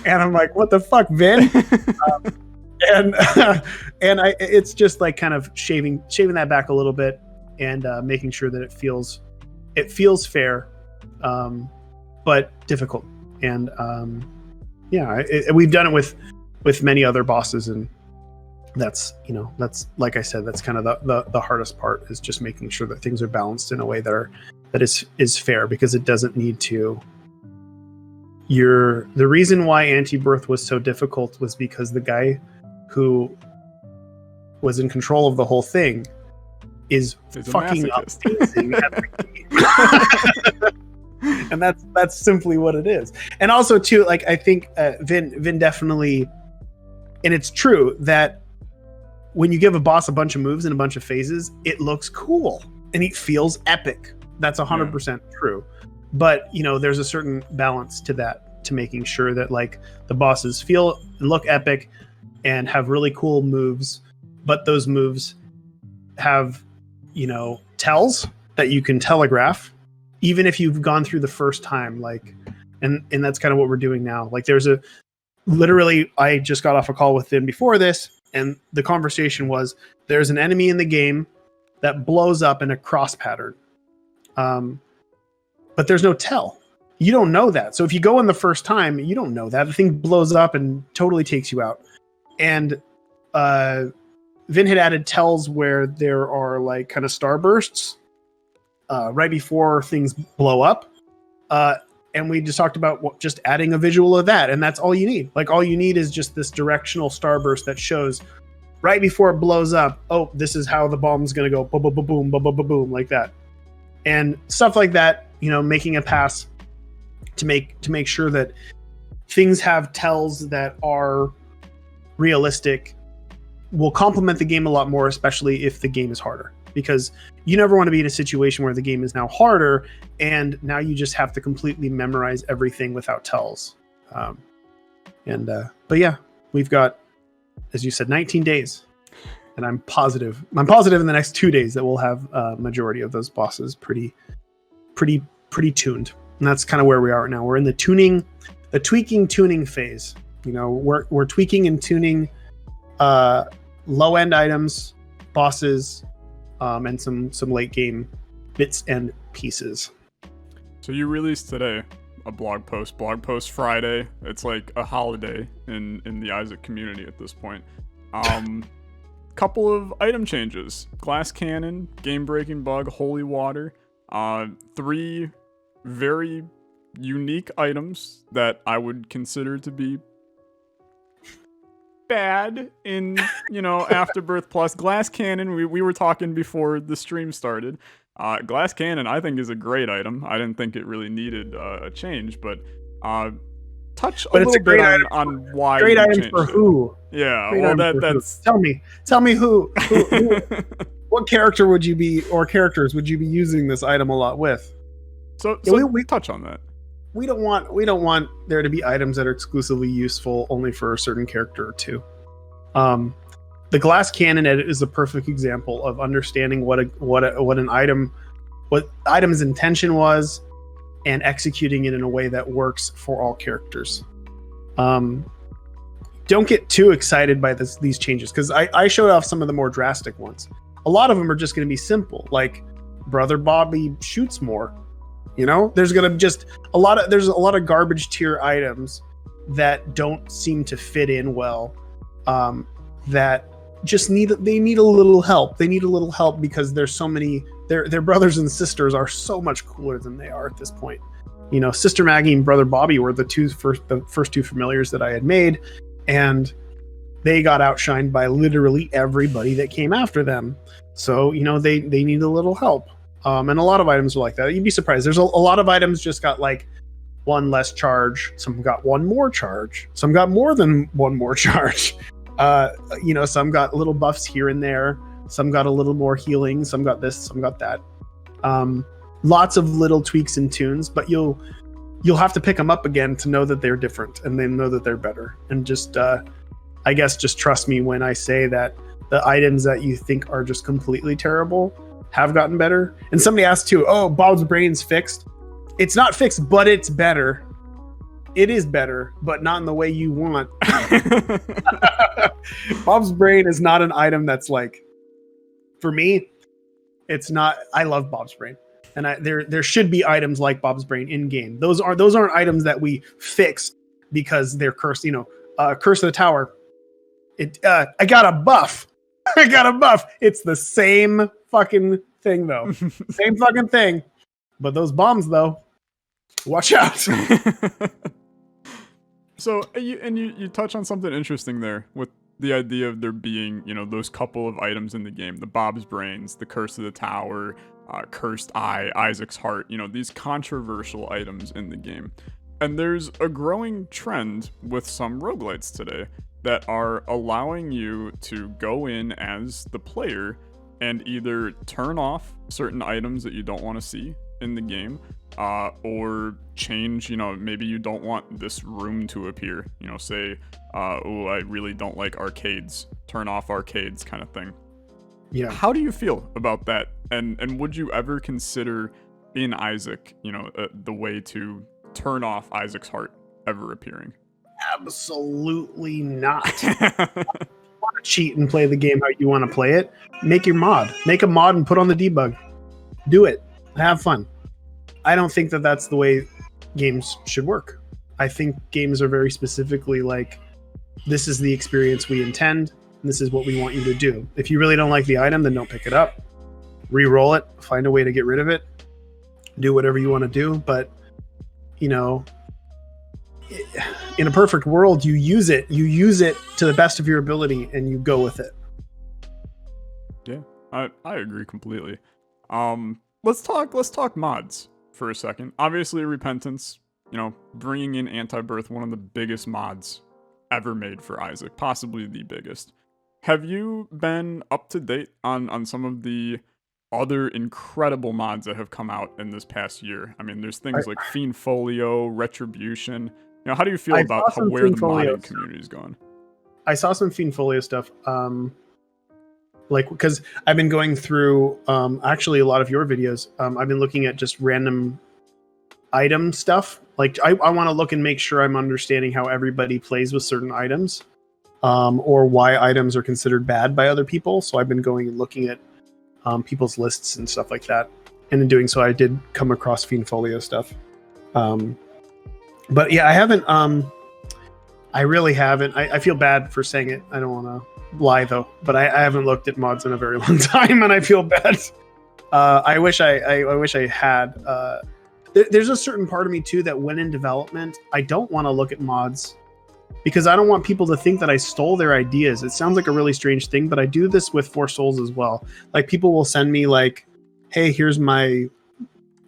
and I'm like, what the fuck, Vin? And it's just like kind of shaving that back a little bit, and making sure that it feels fair, but difficult. And we've done it with many other bosses, and that's like I said, that's kind of the hardest part, is just making sure that things are balanced in a way that is fair, because it doesn't need to. The reason why Anti-Birth was so difficult was because the guy who was in control of the whole thing is fucking amazing at the game. And that's simply what it is. And also too, like, I think Vin definitely, and it's true that when you give a boss a bunch of moves and a bunch of phases, it looks cool and it feels epic. That's 100% true. But there's a certain balance to that, to making sure that like the bosses feel and look epic and have really cool moves, but those moves have tells that you can telegraph, even if you've gone through the first time, like, and that's kind of what we're doing now. Like literally, I just got off a call with them before this, and the conversation was, there's an enemy in the game that blows up in a cross pattern. But there's no tell. You don't know that. So if you go in the first time, you don't know that. The thing blows up and totally takes you out. And Vin had added tells where there are like kind of starbursts right before things blow up. And we just talked about just adding a visual of that. And that's all you need. Like, all you need is just this directional starburst that shows right before it blows up, oh, this is how the bomb's going to go, boom, boom, boom, boom, boom, boom, boom, boom, like that. And stuff like that, making a pass to make sure that things have tells that are realistic will complement the game a lot more, especially if the game is harder, because you never want to be in a situation where the game is now harder and now you just have to completely memorize everything without tells. But yeah, we've got, as you said, 19 days, and I'm positive in the next 2 days that we'll have a majority of those bosses pretty tuned. And that's kind of where we are now. We're in the tweaking tuning phase. We're tweaking and tuning low end items, bosses, and some late game bits and pieces. So you released today a blog post Friday. It's like a holiday in the Isaac community at this point. Couple of item changes: glass cannon, game breaking bug, holy water. 3 very unique items that I would consider to be bad in Afterbirth Plus. Glass cannon, we were talking before the stream started. Glass cannon, I think, is a great item. I didn't think it really needed a change, but touch a little bit on why. Great item for who? Yeah, well, that's. Tell me who what character would you be, or characters would you be using this item a lot with? So we touch on that. We don't want there to be items that are exclusively useful only for a certain character or two. The glass cannon edit is a perfect example of understanding what item's intention was, and executing it in a way that works for all characters. Don't get too excited by these changes, because I showed off some of the more drastic ones. A lot of them are just going to be simple, like Brother Bobby shoots more. There's going to just there's a lot of garbage tier items that don't seem to fit in well, that just need a little help. They need a little help because there's so many, their brothers and sisters are so much cooler than they are at this point. Sister Maggie and Brother Bobby were the first two familiars that I had made, and they got outshined by literally everybody that came after them. So, they need a little help. And a lot of items are like that. You'd be surprised. There's a lot of items just got like one less charge. Some got one more charge. Some got more than one more charge. Some got little buffs here and there. Some got a little more healing. Some got this. Some got that. Lots of little tweaks and tunes, but you'll have to pick them up again to know that they're different and then know that they're better. And just, I guess, just trust me when I say that the items that you think are just completely terrible have gotten better. And somebody asked too, oh, Bob's Brain's fixed. It's not fixed, but it's better. It is better, but not in the way you want. Bob's Brain is not an item that's like, for me, it's not. I love Bob's Brain, and there should be items like Bob's Brain in game. Those aren't items that we fix because they're cursed. Curse of the Tower. I got a buff. I got a buff. It's the same fucking thing though. Same fucking thing. But those bombs though, watch out. So you touch on something interesting there with the idea of there being, those couple of items in the game, the Bob's Brains, the Curse of the Tower, Cursed Eye, Isaac's Heart, these controversial items in the game. And there's a growing trend with some roguelites today that are allowing you to go in as the player and either turn off certain items that you don't want to see in the game, or change, maybe you don't want this room to appear, say, I really don't like arcades, turn off arcades kind of thing. Yeah. How do you feel about that? And would you ever consider in Isaac, the way to turn off Isaac's Heart ever appearing? Absolutely not. If you want to cheat and play the game how you want to play it, make your mod. Make a mod and put on the debug. Do it. Have fun. I don't think that that's the way games should work. I think games are very specifically like, this is the experience we intend, and this is what we want you to do. If you really don't like the item, then don't pick it up. Re-roll it. Find a way to get rid of it. Do whatever you want to do. But, in a perfect world, you use it to the best of your ability, and you go with it. Yeah, I agree completely. Let's talk mods for a second. Obviously, Repentance, bringing in Anti-Birth, one of the biggest mods ever made for Isaac, possibly the biggest. Have you been up to date on some of the other incredible mods that have come out in this past year? I mean, there's things like Fiend Folio, Retribution. How do you feel about where the modding community is going? I saw some Fiend Folio stuff. Because I've been going through actually a lot of your videos. I've been looking at just random item stuff. Like I want to look and make sure I'm understanding how everybody plays with certain items, or why items are considered bad by other people. So I've been going and looking at people's lists and stuff like that. And in doing so, I did come across Fiend Folio stuff. But yeah, I haven't. I really haven't. I feel bad for saying it. I don't want to lie though, but I haven't looked at mods in a very long time, and I feel bad. I wish I had. There's a certain part of me too that when in development, I don't want to look at mods because I don't want people to think that I stole their ideas. It sounds like a really strange thing, but I do this with Four Souls as well. Like people will send me like, "Hey, here's my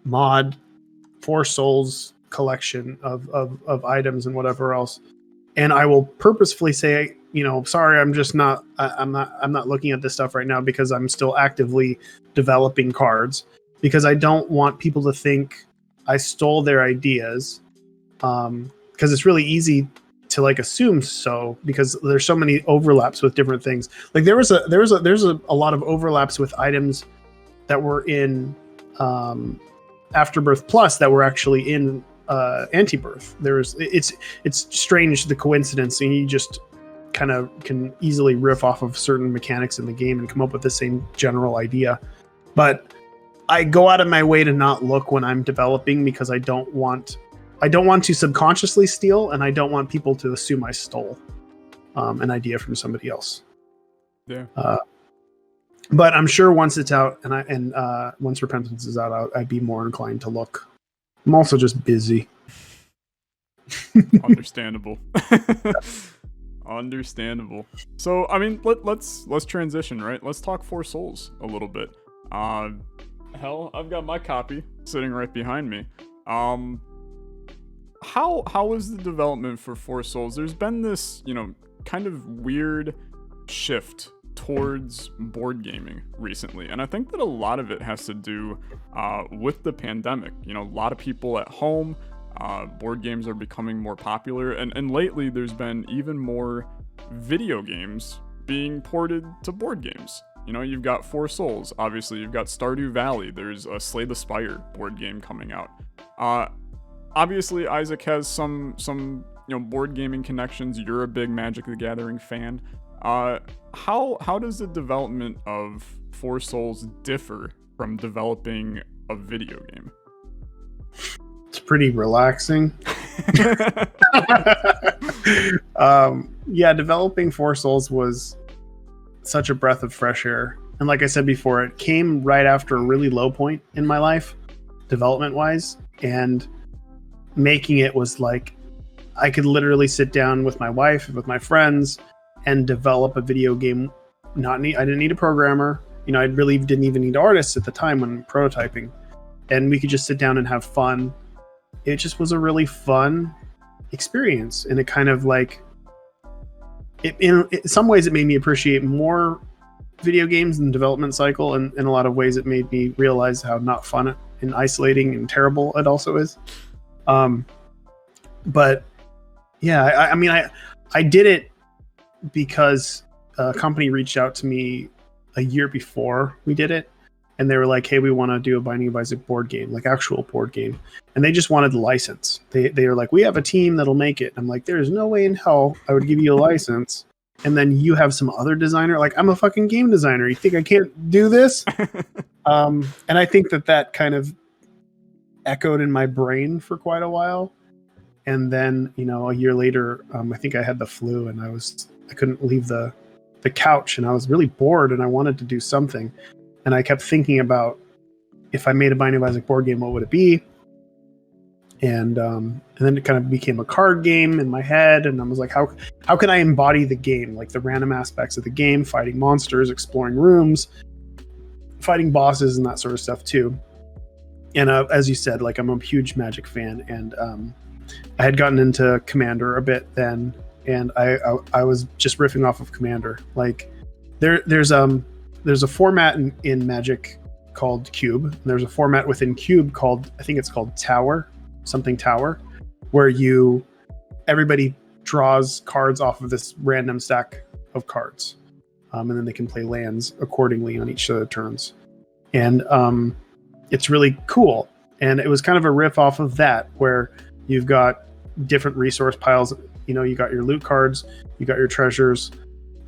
mod Four Souls collection of items and whatever else," and I will purposefully say, sorry, I'm not looking at this stuff right now because I'm still actively developing cards, because I don't want people to think I stole their ideas, because it's really easy to like assume so, because there's so many overlaps with different things. Like there's a lot of overlaps with items that were in Afterbirth Plus that were actually in Antibirth. It's strange, the coincidence, and you just kind of can easily riff off of certain mechanics in the game and come up with the same general idea. But I go out of my way to not look when I'm developing, because I don't want to subconsciously steal, and I don't want people to assume I stole an idea from somebody else. Yeah. But I'm sure once it's out and once Repentance is out, I'd be more inclined to look I'm also just busy. Understandable. Understandable. So, I mean, let's transition, right? Let's talk Four Souls a little bit. Hell, I've got my copy sitting right behind me. How was the development for Four Souls? There's been this, kind of weird shift towards board gaming recently, and I think that a lot of it has to do with the pandemic. A lot of people at home. Board games are becoming more popular, and lately there's been even more video games being ported to board games. You've got Four Souls, obviously, you've got Stardew Valley, there's a Slay the Spire board game coming out. Obviously, Isaac has some board gaming connections. You're a big Magic the Gathering fan. How does the development of Four Souls differ from developing a video game? It's pretty relaxing. Developing Four Souls was such a breath of fresh air. And like I said before, it came right after a really low point in my life, development-wise. And making it was like, I could literally sit down with my wife, with my friends, and develop a video game. I didn't need a programmer. I really didn't even need artists at the time when prototyping. And we could just sit down and have fun. It just was a really fun experience, and it kind of like in some ways it made me appreciate more video games and development cycle, and in a lot of ways it made me realize how not fun and isolating and terrible it also is. But yeah, I did it because a company reached out to me a year before we did it. And they were like, hey, we want to do a Binding of Isaac board game, like actual board game. And they just wanted the license. They were like, we have a team that'll make it. I'm like, there's no way in hell I would give you a license. And then you have some other designer. Like, I'm a fucking game designer. You think I can't do this? And I think that kind of echoed in my brain for quite a while. And then, a year later, I think I had the flu and I couldn't leave the couch, and I was really bored and I wanted to do something. And I kept thinking about, if I made a Binding of Isaac board game, what would it be? And then it kind of became a card game in my head. And I was like, how can I embody the game? Like the random aspects of the game, fighting monsters, exploring rooms, fighting bosses, and that sort of stuff too. And as you said, like I'm a huge Magic fan. And I had gotten into Commander a bit then. And I was just riffing off of Commander. Like there's a format in Magic called Cube. And there's a format within Cube called, I think it's called Tower, where everybody draws cards off of this random stack of cards. And then they can play lands accordingly on each of their turns. And it's really cool. And it was kind of a riff off of that, where you've got different resource piles. You got your loot cards, you got your treasures,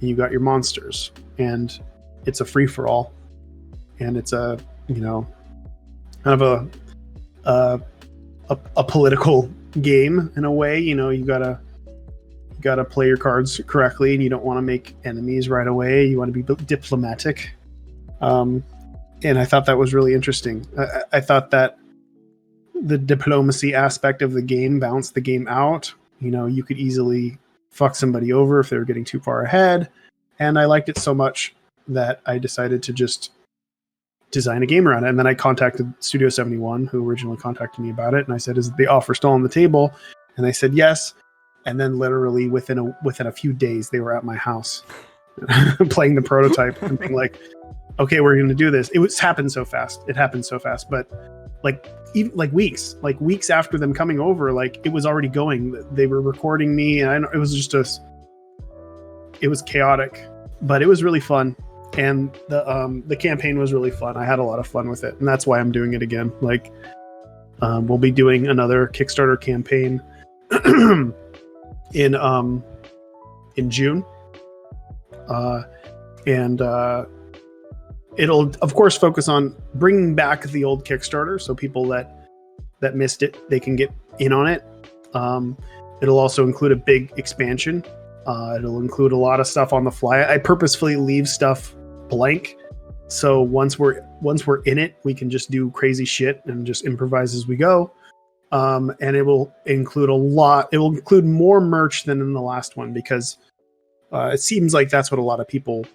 and you got your monsters. And it's a free-for-all, and it's a kind of a political game in a way. You gotta play your cards correctly, and you don't want to make enemies right away. You want to be diplomatic, and I thought that was really interesting. I thought that the diplomacy aspect of the game balanced the game out. You could easily fuck somebody over if they were getting too far ahead, and I liked it so much that I decided to just design a game around it. And then I contacted Studio 71, who originally contacted me about it. And I said, is the offer still on the table? And they said, yes. And then literally within a few days, they were at my house playing the prototype and being like, okay, we're going to do this. It happened so fast. But weeks after them coming over, like it was already going. They were recording me, and it was just it was chaotic, but it was really fun. And the campaign was really fun. I had a lot of fun with it, and that's why I'm doing it again. Like, we'll be doing another Kickstarter campaign in June, and it'll of course focus on bringing back the old Kickstarter, so people that missed it, they can get in on it. It'll also include a big expansion. It'll include a lot of stuff on the fly. I purposefully leave stuff blank, so once we're in it, we can just do crazy shit and just improvise as we go. and it will include it will include more merch than in the last one, because it seems like that's what a lot of people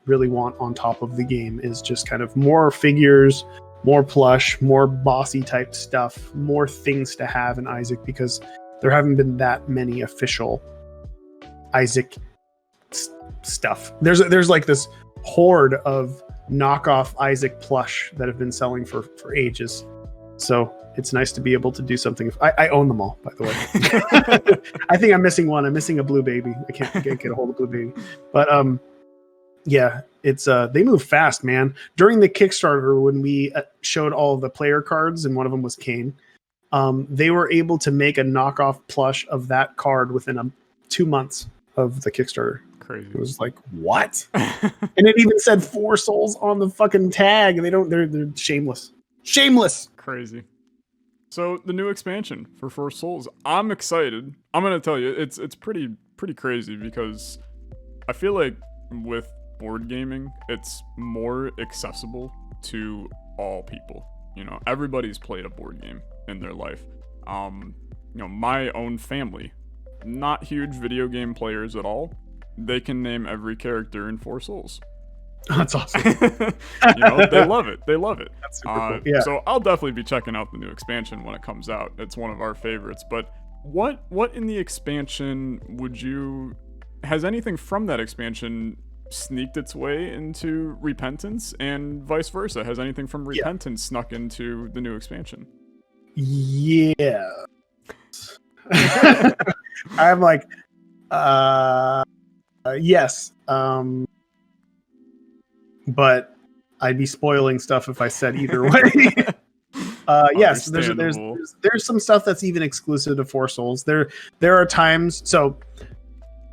really want on top of the game, is just kind of more figures, more plush, more bossy type stuff, more things to have in Isaac, because there haven't been that many official Isaac stuff. There's like this horde of knockoff Isaac plush that have been selling for ages. So it's nice to be able to do something. I own them all, by the way. I think I'm missing one. I'm missing a blue baby. I can't get a hold of blue baby. But yeah, it's they move fast, man. During the Kickstarter, when we showed all of the player cards, and one of them was Kane, they were able to make a knockoff plush of that card within 2 months of the Kickstarter. Crazy. It was like, what? And it even said 4 souls on the fucking tag. They're shameless. Shameless. Crazy. So the new expansion for 4 Souls, I'm excited. I'm gonna tell you, it's pretty crazy, because I feel like with board gaming, it's more accessible to all people. You know, everybody's played a board game in their life. You know, my own family, not huge video game players at all. They can name every character in 4 Souls. That's awesome. You know, they love it. They love it. That's super cool. Yeah. So I'll definitely be checking out the new expansion when it comes out. It's one of our favorites. But what in the expansion has anything from that expansion sneaked its way into Repentance, and vice versa? Has anything from Repentance snuck into the new expansion? Yeah. I'm like, yes. But I'd be spoiling stuff if I said either way. Yes, there's some stuff that's even exclusive to 4 Souls. There are times. So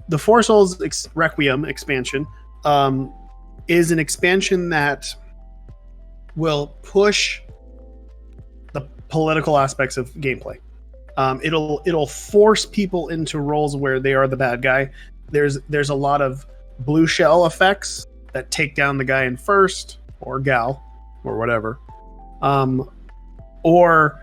the 4 Souls Requiem expansion is an expansion that will push the political aspects of gameplay. It'll force people into roles where they are the bad guy. There's a lot of blue shell effects that take down the guy in first, or gal, or whatever, or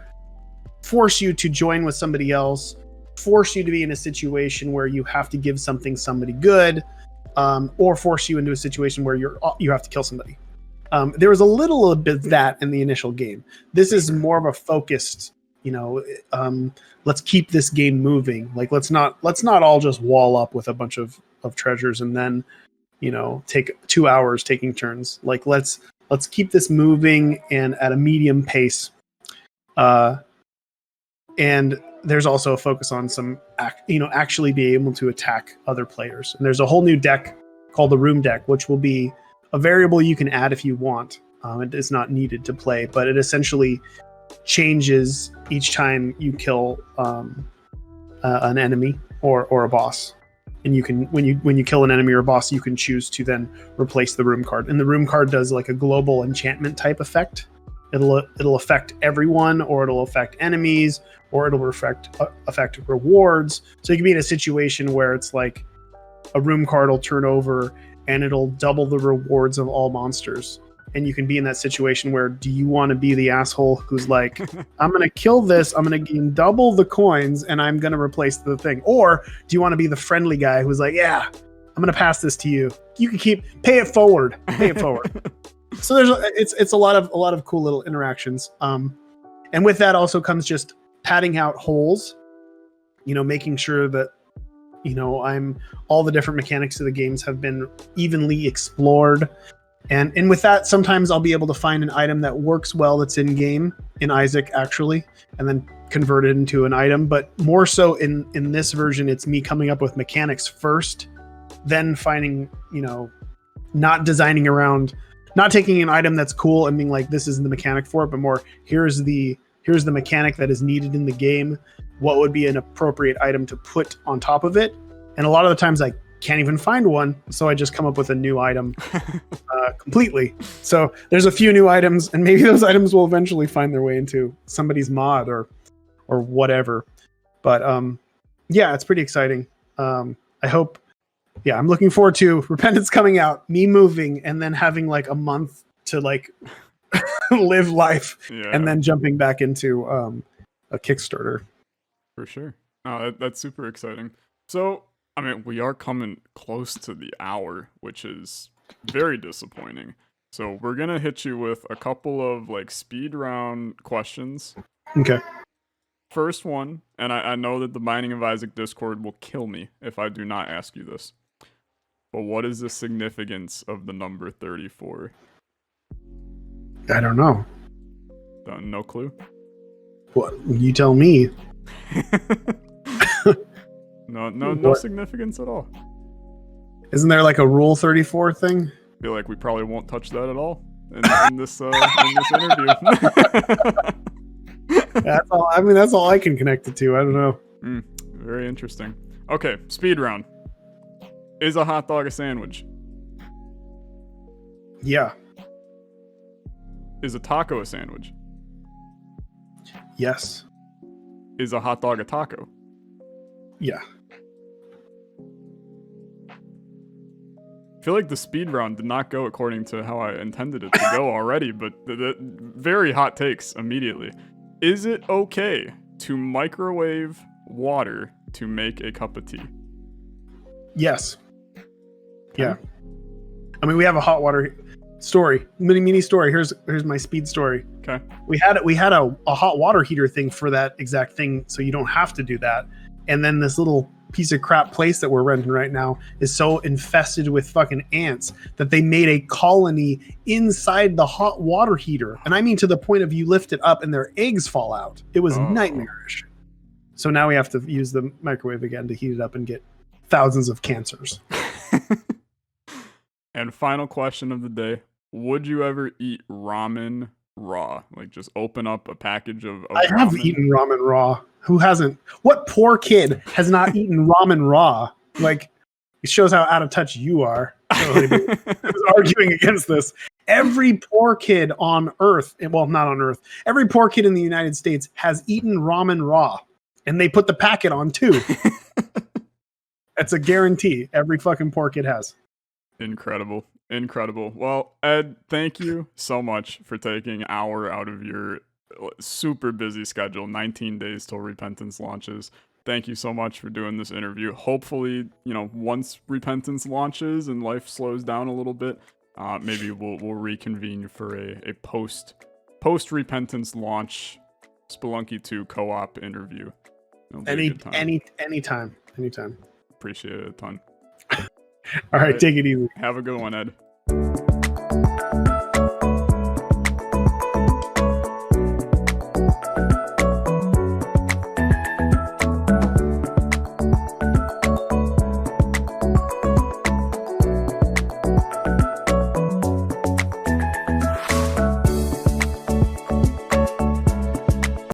force you to join with somebody else, force you to be in a situation where you have to give somebody good, or force you into a situation where you have to kill somebody. There was a little bit of that in the initial game. This is more of a focused, you know, let's keep this game moving. Like, let's not all just wall up with a bunch of treasures and then, you know, take 2 hours taking turns. Like, let's keep this moving and at a medium pace. And there's also a focus on actually be able to attack other players. And there's a whole new deck called the Room deck, which will be a variable you can add if you want. It is not needed to play, but it essentially changes each time you kill an enemy or a boss. And you can, when you kill an enemy or a boss, you can choose to then replace the Room card. And the Room card does like a global enchantment type effect. It'll affect everyone, or it'll affect enemies, or it'll affect rewards. So you can be in a situation where it's like a Room card will turn over and it'll double the rewards of all monsters. And you can be in that situation where, do you want to be the asshole who's like, I'm going to kill this, I'm going to gain double the coins, and I'm going to replace the thing? Or do you want to be the friendly guy who's like, yeah, I'm going to pass this to you. You can pay it forward. So it's a lot of cool little interactions. And with that also comes just padding out holes, you know, making sure that, you know, all the different mechanics of the games have been evenly explored. And with that, sometimes I'll be able to find an item that works well that's in game in Isaac, actually, and then convert it into an item. But more so in this version, it's me coming up with mechanics first, then finding, you know, not designing around, not taking an item that's cool and being like, this is the mechanic for it, but more, here's the mechanic that is needed in the game. What would be an appropriate item to put on top of it? And a lot of the times I can't even find one, so I just come up with a new item completely. So there's a few new items, and maybe those items will eventually find their way into somebody's mod or whatever. But yeah, it's pretty exciting. I hope. Yeah, I'm looking forward to Repentance coming out, me moving, and then having like a month to like live life, and then jumping back into a Kickstarter. For sure. That's super exciting. So, I mean, we are coming close to the hour, which is very disappointing. So, we're going to hit you with a couple of like speed round questions. Okay. First one, and I know that the Binding of Isaac Discord will kill me if I do not ask you this. But what is the significance of the number 34? I don't know. No clue? What? You tell me. No significance at all. Isn't there like a Rule 34 thing? I feel like we probably won't touch that at all in this interview. That's all. I mean, that's all I can connect it to. I don't know. Very interesting. Okay, speed round. Is a hot dog a sandwich? Yeah. Is a taco a sandwich? Yes. Is a hot dog a taco? Yeah. I feel like the speed round did not go according to how I intended it to go already, but the very hot takes immediately. Is it okay to microwave water to make a cup of tea? Yes. Yeah. I mean, we have a hot water story, mini story. Here's my speed story. Okay. We had a hot water heater thing for that exact thing, so you don't have to do that. And then this little piece of crap place that we're renting right now is so infested with fucking ants that they made a colony inside the hot water heater. And I mean to the point of you lift it up and their eggs fall out. It was nightmarish. So now we have to use the microwave again to heat it up and get thousands of cancers. And final question of the day. Would you ever eat ramen raw? Like just open up a package of I ramen? have eaten ramen raw. Who hasn't? What poor kid has not eaten ramen raw? Like, it shows how out of touch you are. I was arguing against this. Every poor kid on Earth, well, not on Earth, every poor kid in the United States has eaten ramen raw. And they put the packet on too. That's a guarantee. Every fucking poor kid has. Incredible. Well, Ed, thank you so much for taking an hour out of your super busy schedule, 19 days till Repentance launches. Thank you so much for doing this interview. Hopefully, once Repentance launches and life slows down a little bit, maybe we'll reconvene for a post Repentance launch Spelunky 2 co-op interview. Anytime. Appreciate it a ton. All right, take it easy. Have a good one, Ed.